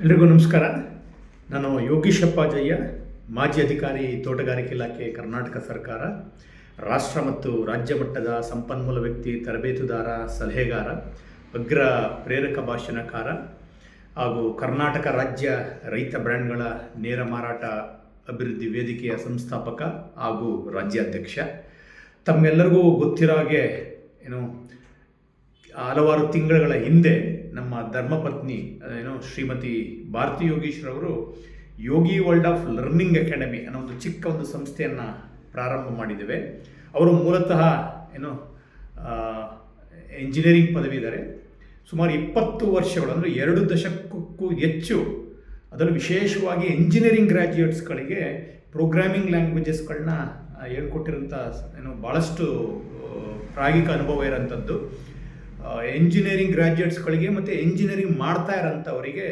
ಎಲ್ರಿಗೂ ನಮಸ್ಕಾರ. ನಾನು ಯೋಗೀಶಪ್ಪ ಜಯ್ಯ, ಮಾಜಿ ಅಧಿಕಾರಿ, ತೋಟಗಾರಿಕೆ ಇಲಾಖೆ, ಕರ್ನಾಟಕ ಸರ್ಕಾರ. ರಾಷ್ಟ್ರ ಮತ್ತು ರಾಜ್ಯ ಮಟ್ಟದ ಸಂಪನ್ಮೂಲ ವ್ಯಕ್ತಿ, ತರಬೇತುದಾರ, ಸಲಹೆಗಾರ, ಅಗ್ರ ಪ್ರೇರಕ ಭಾಷಣಕಾರ ಹಾಗೂ ಕರ್ನಾಟಕ ರಾಜ್ಯ ರೈತ ಬ್ರ್ಯಾಂಡ್ಗಳ ನೇರ ಮಾರಾಟ ಅಭಿವೃದ್ಧಿ ವೇದಿಕೆಯ ಸಂಸ್ಥಾಪಕ ಹಾಗೂ ರಾಜ್ಯಾಧ್ಯಕ್ಷ. ತಮ್ಮೆಲ್ಲರಿಗೂ ಗೊತ್ತಿರೋ ಹಾಗೆ ಹಲವಾರು ತಿಂಗಳ ಹಿಂದೆ ನಮ್ಮ ಧರ್ಮಪತ್ನಿ ಶ್ರೀಮತಿ ಭಾರತಿ ಯೋಗೀಶ್ರವರು Yogi world of learning academy ಅನ್ನೋ ಒಂದು ಚಿಕ್ಕ ಒಂದು ಸಂಸ್ಥೆಯನ್ನು ಪ್ರಾರಂಭ ಮಾಡಿದ್ದೇವೆ. ಅವರು ಮೂಲತಃ ಇಂಜಿನಿಯರಿಂಗ್ ಪದವೀಧರೆ. ಸುಮಾರು 20 ವರ್ಷಗಳು ಅಂದರೆ 2 ದಶಕಕ್ಕೂ ಹೆಚ್ಚು, ಅದರಲ್ಲೂ ವಿಶೇಷವಾಗಿ ಇಂಜಿನಿಯರಿಂಗ್ ಗ್ರ್ಯಾಜುಯೇಟ್ಸ್ಗಳಿಗೆ ಪ್ರೋಗ್ರಾಮಿಂಗ್ ಲ್ಯಾಂಗ್ವೇಜಸ್ಗಳನ್ನ ಹೇಳ್ಕೊಟ್ಟಿರೋಂಥ ಭಾಳಷ್ಟು ಪ್ರಾಯೋಗಿಕ ಅನುಭವ ಇರೋಂಥದ್ದು. ಎಂಜಿನಿಯರಿಂಗ್ ಗ್ರ್ಯಾಜುಯೇಟ್ಸ್ಗಳಿಗೆ ಮತ್ತು ಎಂಜಿನಿಯರಿಂಗ್ ಮಾಡ್ತಾ ಇರೋಂಥವರಿಗೆ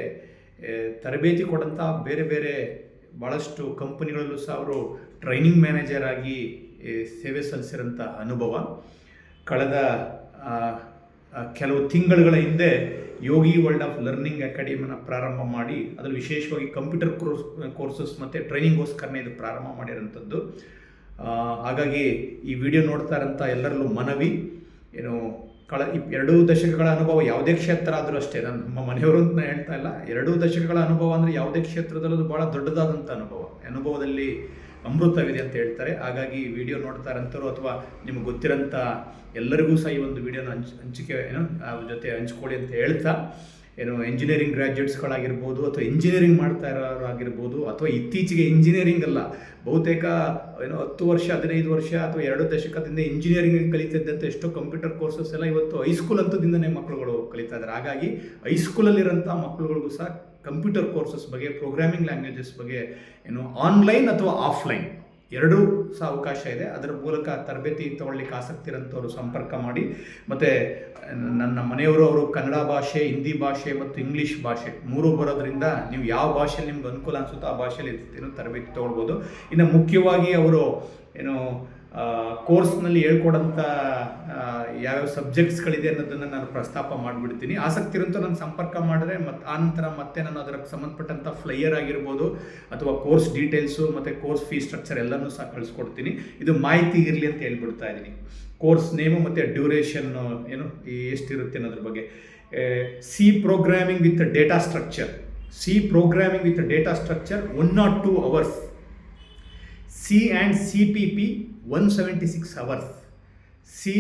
ತರಬೇತಿ ಕೊಡೋಂಥ ಬೇರೆ ಬೇರೆ ಭಾಳಷ್ಟು ಕಂಪನಿಗಳಲ್ಲೂ ಸಹ ಅವರು ಟ್ರೈನಿಂಗ್ ಮ್ಯಾನೇಜರ್ ಆಗಿ ಸೇವೆ ಸಲ್ಲಿಸಿರೋಂಥ ಅನುಭವ. ಕಳೆದ ಕೆಲವು ತಿಂಗಳುಗಳ ಹಿಂದೆ ಯೋಗಿ ವರ್ಲ್ಡ್ ಆಫ್ ಲರ್ನಿಂಗ್ ಅಕಾಡೆಮಿನ ಪ್ರಾರಂಭ ಮಾಡಿ ಅದರಲ್ಲಿ ವಿಶೇಷವಾಗಿ ಕಂಪ್ಯೂಟರ್ ಕೋರ್ಸಸ್ ಮತ್ತು ಟ್ರೈನಿಂಗ್ಗೋಸ್ಕರನೇ ಇದು ಪ್ರಾರಂಭ ಮಾಡಿರೋಂಥದ್ದು. ಹಾಗಾಗಿ ಈ ವಿಡಿಯೋ ನೋಡ್ತಾ ಇರೋಂಥ ಎಲ್ಲರಲ್ಲೂ ಮನವಿ, 2 ದಶಕಗಳ ಅನುಭವ ಯಾವುದೇ ಕ್ಷೇತ್ರ ಆದರೂ ಅಷ್ಟೇ, ನಮ್ಮ ಮನೆಯವರು ಅಂತ ಹೇಳ್ತಾ ಇಲ್ಲ, 2 ದಶಕಗಳ ಅನುಭವ ಅಂದರೆ ಯಾವುದೇ ಕ್ಷೇತ್ರದಲ್ಲೂ ಅದು ಭಾಳ ದೊಡ್ಡದಾದಂಥ ಅನುಭವದಲ್ಲಿ ಅಮೃತವಿದೆ ಅಂತ ಹೇಳ್ತಾರೆ. ಹಾಗಾಗಿ ಈ ವಿಡಿಯೋ ನೋಡ್ತಾ ಇರೋಂಥವ್ರು ಅಥವಾ ನಿಮಗೆ ಗೊತ್ತಿರೋಂಥ ಎಲ್ಲರಿಗೂ ಸಹ ಈ ಒಂದು ವಿಡಿಯೋನ ಹಂಚಿಕೆ ಜೊತೆ ಹಂಚ್ಕೊಳ್ಳಿ ಅಂತ ಹೇಳ್ತಾ, ಎಂಜಿನಿಯರಿಂಗ್ ಗ್ರ್ಯಾಜುಯೇಟ್ಸ್ಗಳಾಗಿರ್ಬೋದು ಅಥವಾ ಇಂಜಿನಿಯರಿಂಗ್ ಮಾಡ್ತಾ ಇರೋರಾಗಿರ್ಬೋದು ಅಥವಾ ಇತ್ತೀಚೆಗೆ ಇಂಜಿನಿಯರಿಂಗ್ ಅಲ್ಲ, ಬಹುತೇಕ 10 ವರ್ಷ 15 ವರ್ಷ ಅಥವಾ 2 ದಶಕದಿಂದ ಇಂಜಿನಿಯರಿಂಗ್ ಕಲಿತಿದ್ದಂಥ ಎಷ್ಟೋ ಕಂಪ್ಯೂಟರ್ ಕೋರ್ಸಸ್ ಎಲ್ಲ ಇವತ್ತು ಹೈಸ್ಕೂಲ್ ಹಂತದಿಂದನೇ ಮಕ್ಕಳುಗಳು ಕಲಿತಾ ಇದ್ದಾರೆ. ಹಾಗಾಗಿ ಹೈಸ್ಕೂಲಲ್ಲಿರೋಂಥ ಮಕ್ಕಳುಗಳಿಗೂ ಸಹ ಕಂಪ್ಯೂಟರ್ ಕೋರ್ಸಸ್ ಬಗ್ಗೆ, ಪ್ರೋಗ್ರಾಮಿಂಗ್ ಲ್ಯಾಂಗ್ವೇಜಸ್ ಬಗ್ಗೆ ಆನ್ಲೈನ್ ಅಥವಾ ಆಫ್ಲೈನ್ ಎರಡೂ ಸಹ ಅವಕಾಶ ಇದೆ. ಅದರ ಮೂಲಕ ತರಬೇತಿ ತಗೊಳ್ಳಿಕ್ಕೆ ಆಸಕ್ತಿ ಇರೋಂಥವ್ರು ಸಂಪರ್ಕ ಮಾಡಿ. ಮತ್ತು ನನ್ನ ಮನೆಯವರು ಅವರು ಕನ್ನಡ ಭಾಷೆ, ಹಿಂದಿ ಭಾಷೆ ಮತ್ತು ಇಂಗ್ಲೀಷ್ ಭಾಷೆ 3 ಬರೋದ್ರಿಂದ ನೀವು ಯಾವ ಭಾಷೆಯಲ್ಲಿ ನಿಮ್ಗೆ ಅನುಕೂಲ ಅನಿಸುತ್ತೋ ಆ ಭಾಷೆಯಲ್ಲಿ ತರಬೇತಿ ತೊಗೊಳ್ಬೋದು. ಇನ್ನು ಮುಖ್ಯವಾಗಿ ಅವರು ಕೋರ್ಸ್ನಲ್ಲಿ ಹೇಳ್ಕೊಡೋಂಥ ಯಾವ್ಯಾವ ಸಬ್ಜೆಕ್ಟ್ಸ್ಗಳಿದೆ ಅನ್ನೋದನ್ನು ನಾನು ಪ್ರಸ್ತಾಪ ಮಾಡಿಬಿಡ್ತೀನಿ. ಆಸಕ್ತಿ ಇರೋಂಥ ನಾನು ಸಂಪರ್ಕ ಮಾಡಿದ್ರೆ ಆನಂತರ ಮತ್ತೆ ನಾನು ಅದಕ್ಕೆ ಸಂಬಂಧಪಟ್ಟಂಥ ಫ್ಲೈಯರ್ ಆಗಿರ್ಬೋದು ಅಥವಾ ಕೋರ್ಸ್ ಡೀಟೇಲ್ಸು ಮತ್ತು ಕೋರ್ಸ್ ಫೀ ಸ್ಟ್ರಕ್ಚರ್ ಎಲ್ಲನೂ ಸಹ ಕಳಿಸ್ಕೊಡ್ತೀನಿ. ಇದು ಮಾಹಿತಿ ಇರಲಿ ಅಂತ ಹೇಳ್ಬಿಡ್ತಾ ಇದ್ದೀನಿ. ಕೋರ್ಸ್ ನೇಮು ಮತ್ತು ಡ್ಯೂರೇಷನ್ನು ಎಷ್ಟಿರುತ್ತೆ ಅನ್ನೋದ್ರ ಬಗ್ಗೆ. C programming with data structure 1 or 2 hours. C and CPP 176 hours. C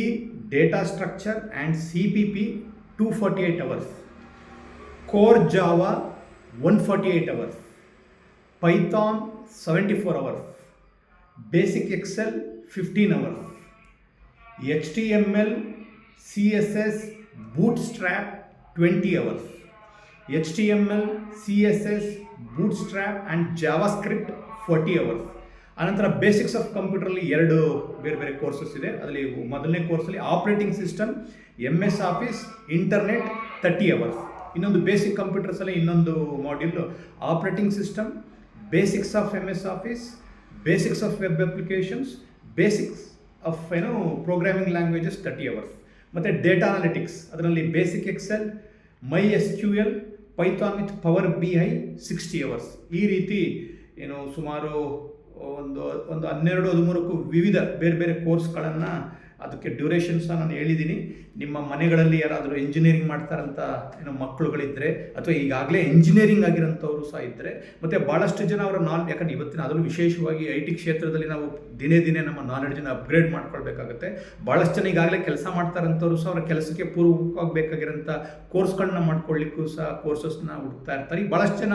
data structure and CPP 248 hours. Core Java 148 hours. Python 74 hours. Basic Excel 15 hours. HTML, CSS, Bootstrap 20 hours. HTML, CSS, Bootstrap and JavaScript 40 hours. ಆನಂತರ basics of ಕಂಪ್ಯೂಟರಲ್ಲಿ 2 ಬೇರೆ ಬೇರೆ courses ಇದೆ. ಅದರಲ್ಲಿ ಮೊದಲನೇ ಕೋರ್ಸಲ್ಲಿ operating system, MS office, internet 30 hours. ಇನ್ನೊಂದು basic ಕಂಪ್ಯೂಟರ್ಸಲ್ಲಿ ಇನ್ನೊಂದು module operating system, basics of MS office, basics of web applications, basics of programming languages 30 hours. ಮತ್ತು ಡೇಟಾ ಅನಾಲಿಟಿಕ್ಸ್ ಅದರಲ್ಲಿ basic Excel, MySQL, Python with power BI 60 hours. ಈ ರೀತಿ ಸುಮಾರು ಒಂದು 12-13ಕ್ಕೂ ವಿವಿಧ ಬೇರೆ ಬೇರೆ ಕೋರ್ಸ್ಗಳನ್ನು, ಅದಕ್ಕೆ ಡ್ಯೂರೇಷನ್ಸ್ ನಾನು ಹೇಳಿದ್ದೀನಿ. ನಿಮ್ಮ ಮನೆಗಳಲ್ಲಿ ಯಾರಾದರೂ ಇಂಜಿನಿಯರಿಂಗ್ ಮಾಡ್ತಾರಂಥ ಮಕ್ಕಳುಗಳಿದ್ದರೆ ಅಥವಾ ಈಗಾಗಲೇ ಇಂಜಿನಿಯರಿಂಗ್ ಆಗಿರೋಂಥವ್ರು ಸಹ ಇದ್ದರೆ, ಮತ್ತು ಭಾಳಷ್ಟು ಜನ ಅವರ ಯಾಕಂದರೆ ಇವತ್ತಿನ ಅದರಲ್ಲೂ ವಿಶೇಷವಾಗಿ IT ಕ್ಷೇತ್ರದಲ್ಲಿ ನಾವು ದಿನೇ ನಮ್ಮ ನಾಲೆಡ್ಜನ್ನು ಅಪ್ಗ್ರೇಡ್ ಮಾಡ್ಕೊಳ್ಬೇಕಾಗುತ್ತೆ. ಭಾಳಷ್ಟು ಜನ ಈಗಾಗಲೇ ಕೆಲಸ ಮಾಡ್ತಾರಂಥವ್ರು ಸಹ ಅವರ ಕೆಲಸಕ್ಕೆ ಪೂರ್ವಕವಾಗಿ ಬೇಕಾಗಿರೋಂಥ ಕೋರ್ಸ್ಗಳನ್ನ ಮಾಡ್ಕೊಳ್ಳಿಕ್ಕೂ ಸಹ ಕೋರ್ಸಸ್ನ ಹುಡುಕ್ತಾ ಇರ್ತಾರೆ. ಭಾಳಷ್ಟು ಜನ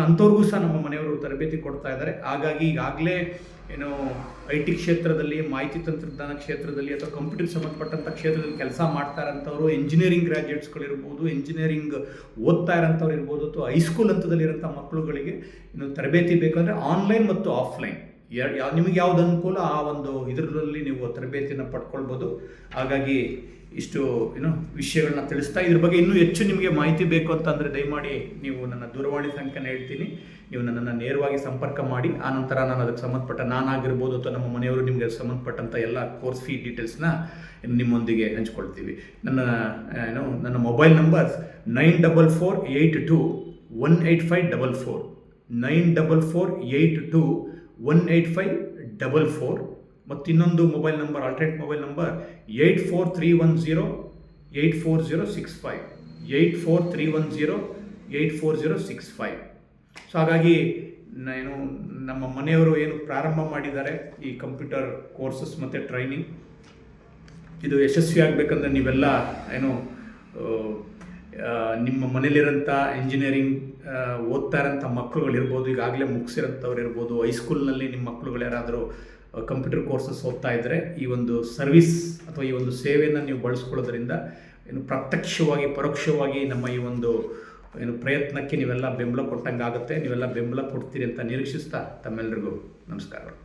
ಅಂಥವ್ರಿಗೂ ಸಹ ನಮ್ಮ ಮನೆಯವರು ತರಬೇತಿ ಕೊಡ್ತಾ ಇದ್ದಾರೆ. ಹಾಗಾಗಿ ಈಗಾಗಲೇ IT ಕ್ಷೇತ್ರದಲ್ಲಿ, ಮಾಹಿತಿ ತಂತ್ರಜ್ಞಾನ ಕ್ಷೇತ್ರದಲ್ಲಿ ಅಥವಾ ಕಂಪ್ಯೂಟರ್ ಸಂಬಂಧಪಟ್ಟಂಥ ಕ್ಷೇತ್ರದಲ್ಲಿ ಕೆಲಸ ಮಾಡ್ತಾ ಇರೋಂಥವ್ರು, ಇಂಜಿನಿಯರಿಂಗ್ ಗ್ರ್ಯಾಜುಯೇಟ್ಸ್ಗಳಿರ್ಬೋದು, ಇಂಜಿನಿಯರಿಂಗ್ ಓದ್ತಾ ಇರೋಂಥವ್ರು ಇರ್ಬೋದು, ಅಥವಾ ಹೈಸ್ಕೂಲ್ ಹಂತದಲ್ಲಿರೋಂಥ ಮಕ್ಕಳುಗಳಿಗೆ ತರಬೇತಿ ಬೇಕಂದರೆ ಆನ್ಲೈನ್ ಮತ್ತು ಆಫ್ಲೈನ್ ನಿಮಗೆ ಯಾವ್ದು ಅನುಕೂಲ ಆ ಒಂದು ಇದರಲ್ಲಿ ನೀವು ತರಬೇತಿಯನ್ನು ಪಡ್ಕೊಳ್ಬೋದು. ಹಾಗಾಗಿ ಇಷ್ಟು ವಿಷಯಗಳನ್ನ ತಿಳಿಸ್ತಾ, ಇದ್ರ ಬಗ್ಗೆ ಇನ್ನೂ ಹೆಚ್ಚು ನಿಮಗೆ ಮಾಹಿತಿ ಬೇಕು ಅಂತಂದರೆ ದಯಮಾಡಿ ನೀವು ನನ್ನ ದೂರವಾಣಿ ಸಂಖ್ಯೆನ ಹೇಳ್ತೀನಿ, ನೀವು ನನ್ನನ್ನು ನೇರವಾಗಿ ಸಂಪರ್ಕ ಮಾಡಿ. ಆನಂತರ ನಾನು ಅದಕ್ಕೆ ಸಂಬಂಧಪಟ್ಟ ನಾನಾಗಿರ್ಬೋದು ಅಥವಾ ನಮ್ಮ ಮನೆಯವರು ನಿಮಗೆ ಸಂಬಂಧಪಟ್ಟಂಥ ಎಲ್ಲ ಕೋರ್ಸ್ ಫೀ ಡೀಟೇಲ್ಸ್ನ ನಿಮ್ಮೊಂದಿಗೆ ಹಂಚ್ಕೊಳ್ತೀವಿ. ನನ್ನ ಮೊಬೈಲ್ ನಂಬರ್ 9448 944 944 ಮತ್ತು ಇನ್ನೊಂದು mobile number, alternate mobile number 8431084065. So ಹಾಗಾಗಿ ನಾನು ನಮ್ಮ ಮನೆಯವರು ಏನು ಪ್ರಾರಂಭ ಮಾಡಿದ್ದಾರೆ ಈ ಕಂಪ್ಯೂಟರ್ ಕೋರ್ಸಸ್ ಮತ್ತು ಟ್ರೈನಿಂಗ್, ಇದು ಯಶಸ್ವಿ ಆಗಬೇಕಂದ್ರೆ ನೀವೆಲ್ಲ ಏನು ನಿಮ್ಮ ಮನೇಲಿರೋಂಥ ಇಂಜಿನಿಯರಿಂಗ್ ಓದ್ತಾ ಇರೋಂಥ ಮಕ್ಕಳುಗಳಿರ್ಬೋದು, ಈಗಾಗಲೇ ಮುಗಿಸಿರೋಂಥವ್ರು ಇರ್ಬೋದು, ಹೈಸ್ಕೂಲ್ನಲ್ಲಿ ನಿಮ್ಮ ಮಕ್ಕಳುಗಳು ಯಾರಾದರೂ ಕಂಪ್ಯೂಟರ್ ಕೋರ್ಸಸ್ ಓದ್ತಾ ಇದ್ದರೆ ಈ ಒಂದು ಸರ್ವಿಸ್ ಅಥವಾ ಈ ಒಂದು ಸೇವೆಯನ್ನು ನೀವು ಬಳಸ್ಕೊಳ್ಳೋದ್ರಿಂದ ಏನು ಪ್ರತ್ಯಕ್ಷವಾಗಿ ಪರೋಕ್ಷವಾಗಿ ನಮ್ಮ ಈ ಒಂದು ಏನು ಪ್ರಯತ್ನಕ್ಕೆ ನೀವೆಲ್ಲ ಬೆಂಬಲ ಕೊಟ್ಟಂಗೆ ಆಗುತ್ತೆ. ನೀವೆಲ್ಲ ಬೆಂಬಲ ಕೊಡ್ತೀರಿ ಅಂತ ನಿರೀಕ್ಷಿಸ್ತಾ ತಮ್ಮೆಲ್ಲರಿಗೂ ನಮಸ್ಕಾರಗಳು.